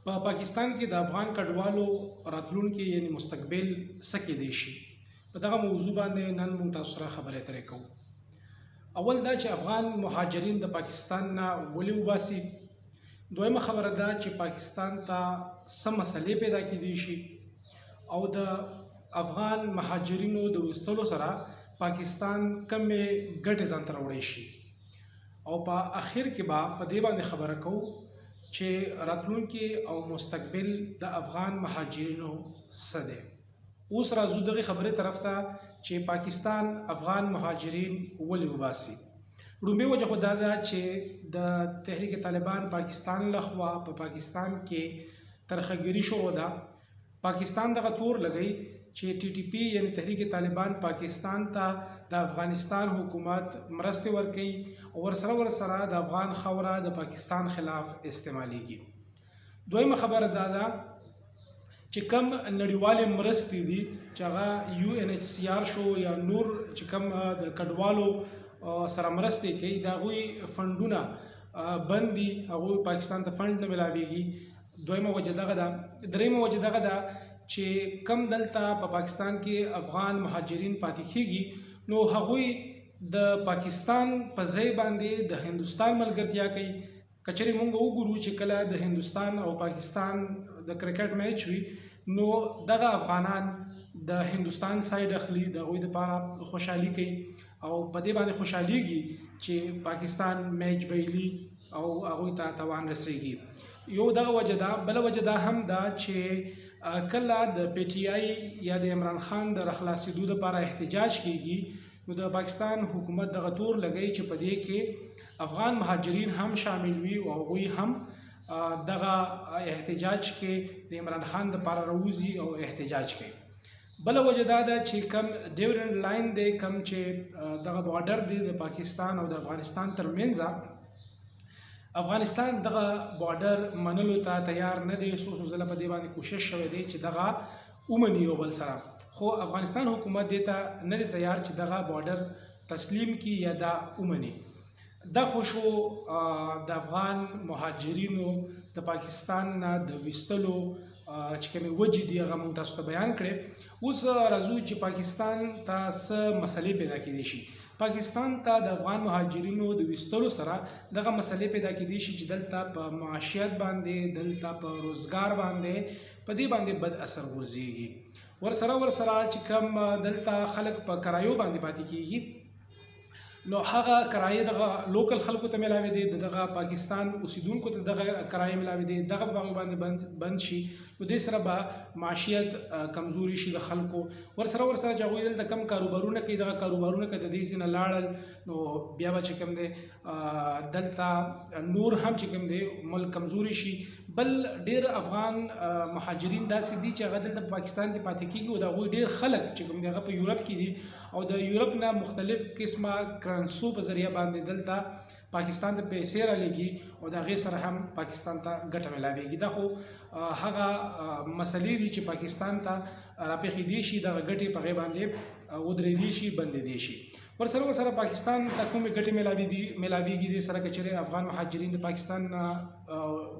په پاکستان کې د افغان کډوالو راتلونکي یعنی مستقبل څه کېدی شي، په دغه موضوع باندې نن موږ تاسو سره خبرې اترې کوو. اول دا چې افغان مهاجرین د پاکستان نه ولې وباسي. دویمه خبره ده چې پاکستان ته څه مسلې پیدا کېدی شي او د افغان مهاجرینو د وستلو سره پاکستان کمې ګټې ځان ته راوړی شي، او په اخر کې به په دې باندې خبره کوو چې راتلونکي او مستقبل د افغان مهاجرینو څه دی. اوس راځو دغه خبرې طرف ته چې پاکستان افغان مهاجرین ولې وباسي. لومړی وجه خو دا ده چې د تحریک طالبان پاکستان لخوا په پاکستان کې ترخهګیري شروع ده. پاکستان دغه تور لګی چې ټي ټي پی یعنی تحریک طالبان پاکستان ته د افغانستان حکومت مرستې ورکوي او ورسره د افغان خاوره د پاکستان خلاف استعمالیږي. دویمه خبره دا ده چې کم نړیوالې مرستې دي چې هغه یو ان ایچ سی آر شو یا نور چې کم د کډوالو سره مرستې کوي، د هغوی فنډونه بند دي، هغوی پاکستان ته فنډ نه ملاویږي. دویمه وجه دغه ده. دریمه وجه دغه ده چې کم دلته په پاکستان کې افغان مهاجرین پاتې کیږي، نو هغوی د پاکستان په ځای باندې د هندوستان ملګرتیا کوي. کچېرې موږ وګورو چې کله د هندوستان او پاکستان د کرکټ میچ وي، نو دغه افغانان د هندوستان سایډ اخلي، د هغوی دپاره خوشحالي کوي او په دې باندې خوشحالیږي چې پاکستان میچ بایلي او هغوی ته تاوان رسیږي. یو دغه وجه ده. بله وجه دا هم ده چې کله د پی ټي آی یا د عمران خان د رخلاصېدو دپاره احتجاج کیږي، نو د پاکستان حکومت دغه تور لګوي چې په دې کې افغان مهاجرین هم شامل وي او هغوی هم دغه احتجاج کې د عمران خان دپاره راوځي او احتجاج کوي. بله وجه دا ده چې کم ډیورنډ لاین دی، کم چې دغه بارډر دی د پاکستان او د افغانستان ترمنځ، افغانستان دغه بارډر منلو ته تیار نه دی. څو ځله په دې باندې کوشش شوی دی چې دغه ومني یو بل سره، خو افغانستان حکومت دې ته نه دی تیار چې دغه بارډر تسلیم کی یا دا ومني. دا خو شو د افغان مهاجرینو د پاکستان نه د ویستلو چې کومې وجې دي هغه موږ تاسو ته بیان کړې. اوس راځو چې پاکستان ته څه مسلې پیدا کېدی شي. پاکستان ته د افغان مهاجرینو د ویستلو سره دغه مسلې پیدا کېدی شي چې دلته په معاشیت باندې، دلته په روزګار باندې، په دې باندې بد اثر غورځېږي. ورسره چې کوم دلته خلک په کرایو باندې پاتې کېږي، نو هغه کرایې دغه لوکل خلکو ته ملاوي دي، دغه پاکستان اوسیدونکو ته دغه کرایې ملاوي دي، دغه په باندې بند شي، نو دې سره به معاشیت کمزوري شي د خلکو. ورسره چې هغوی دلته کم کاروبارونه کوي، دغه کاروبارونه که د دې ځای نه لاړل، نو بیا به چې کوم دی دلته نور هم چې کوم دی ملک کمزوري شي. بل ډېر افغان مهاجرین داسې دي چې هغه دلته په پاکستان کې پاتې کېږي او د هغوی ډېر خلک چې کوم دی هغه په یورپ کې دي او د یورپ نه مختلف قسمه کرنسو په ذریعه باندې دلته پاکستان ته پیسې رالیږي او د هغې سره هم پاکستان ته ګټه ملاویږي. دا خو هغه مسلې دي چې پاکستان ته راپېښېدی شي، دغه ګټې په هغې باندې ودرېدی شي، بندېدی شي. ورسره پاکستان ته کومې ګټې ملاویږي، دې سره که چېرې افغان مهاجرین د پاکستان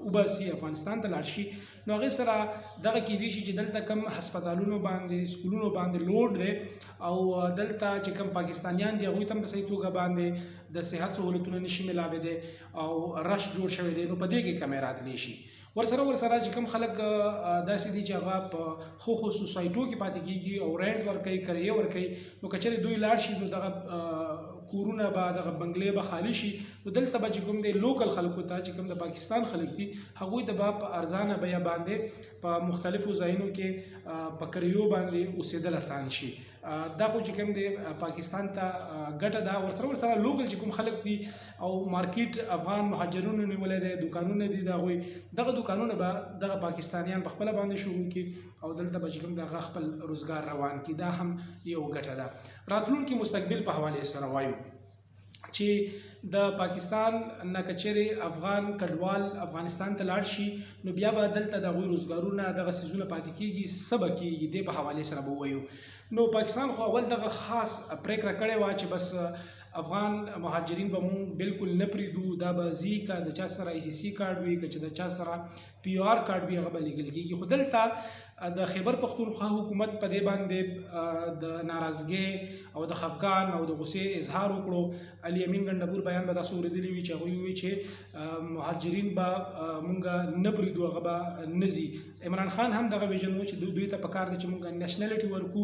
وباسي، افغانستان ته لاړ شي، نو هغې سره دغه کېدی شي چې دلته کم هسپتالونو باندې، سکولونو باندې لوډ دی او دلته چې کم پاکستانیان دي هغوی ته هم په صحیح توګه باندې د صحت سهولتونه نشي ملاوېدی او رش جوړ شوی دی، نو په دې کې کمی راتلی شي. ورسره چې کوم خلک داسې دي چې هغه په ښو سوسایټو کې پاتې کېږي او رینټ ورکوي، کرایې ورکوي، نو که چېرې دوی لاړ شي، نو دغه کورونه به، دغه بنګلې به خالي شي، نو دلته به چې کوم دی لوکل خلکو ته چې کوم د پاکستان خلک دي هغوی ته به په ارزانه بیه باندې په مختلفو ځایونو کې په کریو باندې اوسېدل اسان شي. دا خو چې کوم دی پاکستان ته ګټه ده. ورسره لوکل چې کوم خلک دي او مارکیټ افغان مهاجرونو نیولی دی، دوکانونه دي د هغوی، دغه دوکانونه به دغه پاکستانیان په خپله باندې شروع کړي او دلته به چې کوم دغه خپل روزګار روان کړي. دا هم یو ګټه ده. راتلونکي مستقبل په حوالې سره وایو چې د پاکستان نه که چېرې افغان کډوال افغانستان ته لاړ شي، نو بیا به دلته د هغوی روزګارونه، دغه څیزونه پاتې کېږي، څه به کېږي، دې په حوالې سره به ووایو. نو پاکستان خو اول دغه خاص پرېکړه کړې وه چې بس افغان مهاجرین به مونږ بالکل نه پریږدو، دا به ځي که د چا سره ICC کارډ وي، که چې د چا سره PR کارډ وي هغه به لیږل کېږي. خو دلته د خیبر پښتونخوا حکومت په دې باندې د ناراضګۍ او د خفګان او د غصې اظهار وکړو. علي امین ګنډبور بیان به تاسو اورېدلی وي چې هغوی وویل چې مهاجرین به مونږ نه پریږدو، هغه به نه ځي. عمران خان هم دغه ویژن و چې دوی ته پکار دی چې مونږ نیشنلټي ورکو،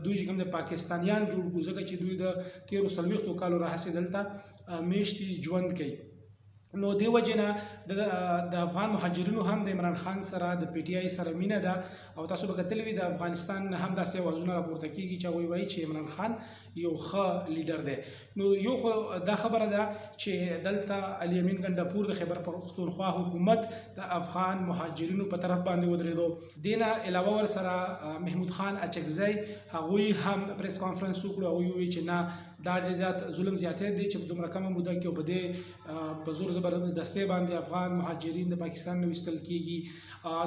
دوی چې کوم د پاکستانیان جوړ کړو، ځکه چې دوی د 13 کالو راهیسې دلته میاشتې ژوند کوي. نو دې وجې نه د افغان مهاجرینو هم د عمران خان سره د PTI سره مینه ده، او تاسو به کتلی وي د افغانستان هم داسې اوازونه راپورته کېږي چې هغوی وایي چې عمران خان یو ښه لیډر دی. نو یو خو دا خبره ده چې دلته علي امین ګنډاپور د خیبر پښتونخوا حکومت د افغان مهاجرینو په طرف باندې ودرېدو. دې نه علاوه ورسره محمود خان اچکزی هغوی هم پریس کانفرنس وکړو، هغوی وویل چې نه دا ډېر زیات ظلم زیاتې دی چې په دومره کمه موده کې په دې په زور زبردستۍ باندې افغان مهاجرین د پاکستان نه ویستل کېږي.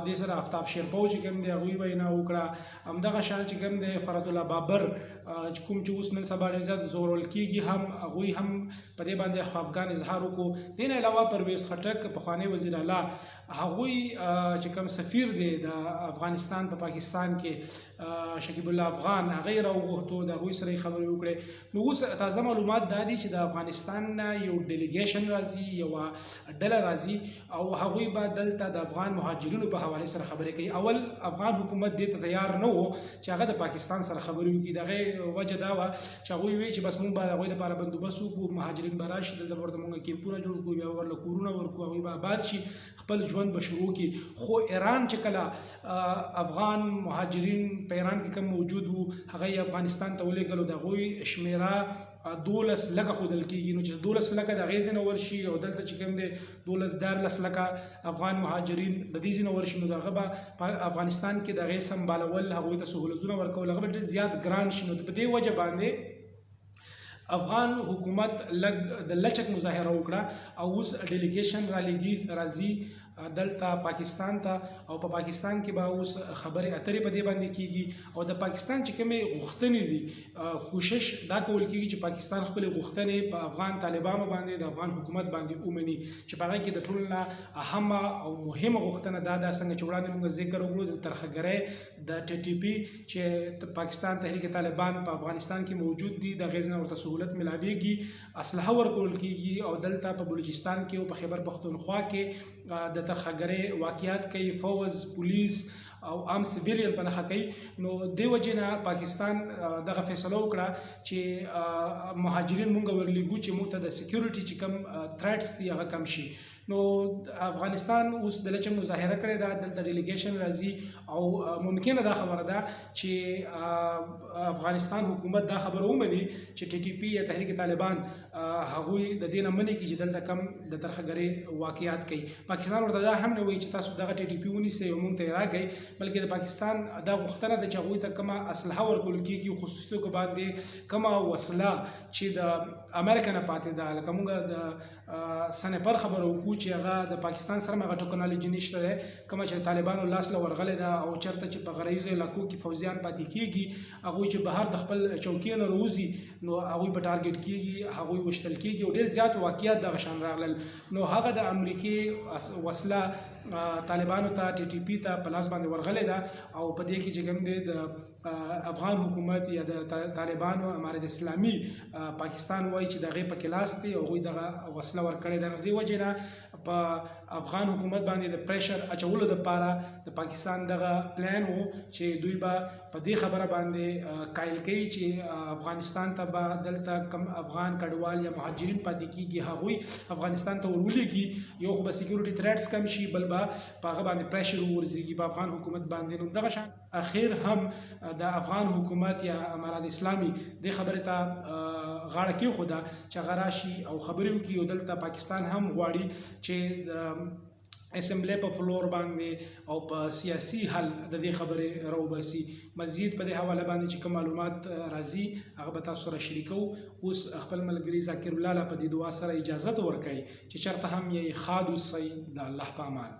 دې سره آفتاب شیرپو چې کوم دی هغوی وینا وکړه. همدغه شان چې کوم دی فرد الله بابر کوم چې اوس نن سبا ډېر زیات زورول کېږي هم هغوی هم په دې باندې خفګان اظهار وکړو. دې نه علاوه پرویز خټک پخوانی وزیر اعلی هغوی چې کوم سفیر دی د افغانستان په پاکستان کې شکیب الله افغان هغه یې راوغوښتو، د هغوی سره یې خبرې وکړې. نو اوس تازه معلومات دا دي چې د افغانستان نه یو ډیلیګیشن راځي، یوه ډله راځي او هغوی به دلته د افغان مهاجرینو په حوالې سره خبرې کوي. اول افغان حکومت دې ته تیار نه و چې هغه د پاکستان سره خبرې وکړي. د هغې وجه دا وه چې هغوی وایي چې بس مونږ به د هغوی دپاره بندوبست وکړو، مهاجرین به راشي، دلته به ورته مونږ کیمپونه جوړ کړو، بیا به ورله کورونه ورکړو، هغوی به آباد شي، خپل ژوند به شروع کړي. خو ایران چې کله افغان مهاجرین په ایران کې کوم موجود وو هغه یې افغانستان ته ولېږلو، د هغوی شمېره 12 لکه ښودل کېږي. نو چې 12 لکه د هغې ځای نه ورشي او دلته چې کوم دی 14 لکه افغان مهاجرین د دې ځای نه ورشي، نو د هغه به په افغانستان کې د هغې سمبالول، هغوی ته سهولتونه ورکول، هغه به ډېر زیات ګران شي. نو په دې وجه باندې افغان حکومت لږ د لچک مظاهره وکړه او اوس ډیلیګیشن راځي دلته پاکستان ته، او په پاکستان کې به اوس خبرې اترې په دې باندې کېږي. او د پاکستان چې کومې غوښتنې دي کوشش دا کول کېږي چې پاکستان خپلې غوښتنې په افغان طالبانو باندې د افغان حکومت باندې ومني، چې په هغه کې د ټولو نه اهمه او مهمه غوښتنه دا ده څنګه چې وړاندې موږ ذکر وکړو د ترخهګرۍ د TTP چې پاکستان تحریک طالبان په افغانستان کې موجود دي، د هغې نه ورته سهولت ملاویږي، اسلحه ورکول کېږي او دلته په بلوچستان کې او په خیبر پښتونخوا کې د ترخهګرۍ واقعیات کوي، فوز، پولیس او عام سیویلین په نښه کوي. نو دې وجې نه پاکستان دغه فیصله وکړه چې مهاجرین مونږ ورلیږو چې مونږ ته د سیکیورټي چې کوم تھریټس دي هغه کم شي. نو افغانستان اوس د لچک مظاهره کړې ده، دلته ډیلیګیشن راځي او ممکنه دا خبره ده چې افغانستان حکومت دا خبره ومني چې TTP یا تحریک طالبان هغوی د دې نه مني کړي چې دلته کم د ترخهګرۍ واقعیات کوي. پاکستان ورته دا هم نه وایي چې تاسو دغه TTP ونیسئ او موږ ته یې راکړئ، بلکې د پاکستان دا غوښتنه ده چې هغوی ته کومه اسلحه ورکول کېږي، خصوصي توګه باندې کومه وسله چې د امریکا نه پاتې ده، لکه موږ د سنایپر خبره وکړو چې هغه د پاکستان سره هغه ټکنالوژي نشته ده، کومه چې طالبانو لاس له ورغلې ده او چېرته چې په غرایزو علاقو کې فوجیان پاتې کېږي، هغوی چې بهر د خپل چوکۍ نه راوځي نو هغوی به ټارګېټ کېږي، هغوی وشتل کېږي او ډېر زیات واقعیات دغه شان راغلل. نو هغه د امریکې وسله طالبانو ته TTP ته په لاس باندې ورغلې ده او په دې کې چې کوم دی د افغان حکومت یا د طالبانو امارت اسلامي پاکستان وایي چې د هغې پکې لاس دی او هغوی دغه وسله ورکړې ده. نو دې وجې نه په افغان حکومت باندې د پریشر اچولو دپاره د پاکستان دغه پلان و چې دوی به په دې خبره باندې قایل کوي چې افغانستان ته به دلته کم افغان کډوال یا مهاجرین پاتې کېږي هغوی افغانستان ته ورولېږي، یو خو به سیکیورټي تھریټس کم شي، بل به په هغه باندې پریشر وورځېږي په افغان حکومت باندې. نو دغه شان اخر هم د افغان حکومت یا امارت اسلامي دې خبرې ته غاړه کېښوده چې هغه راشي او خبرې وکړي او دلته پاکستان هم غواړي چې د اسمبلی په فلور باندې او په سیاسي حل د دې خبرې راوباسي. مزید په دې حواله باندې چې کوم معلومات راځي هغه به تاسو سره شریکو. اوس خپل ملګري ذاکر الله له په دې دعا سره اجازت ورکوي چې چېرته هم یې ښاد اوسئ، د الله په امان.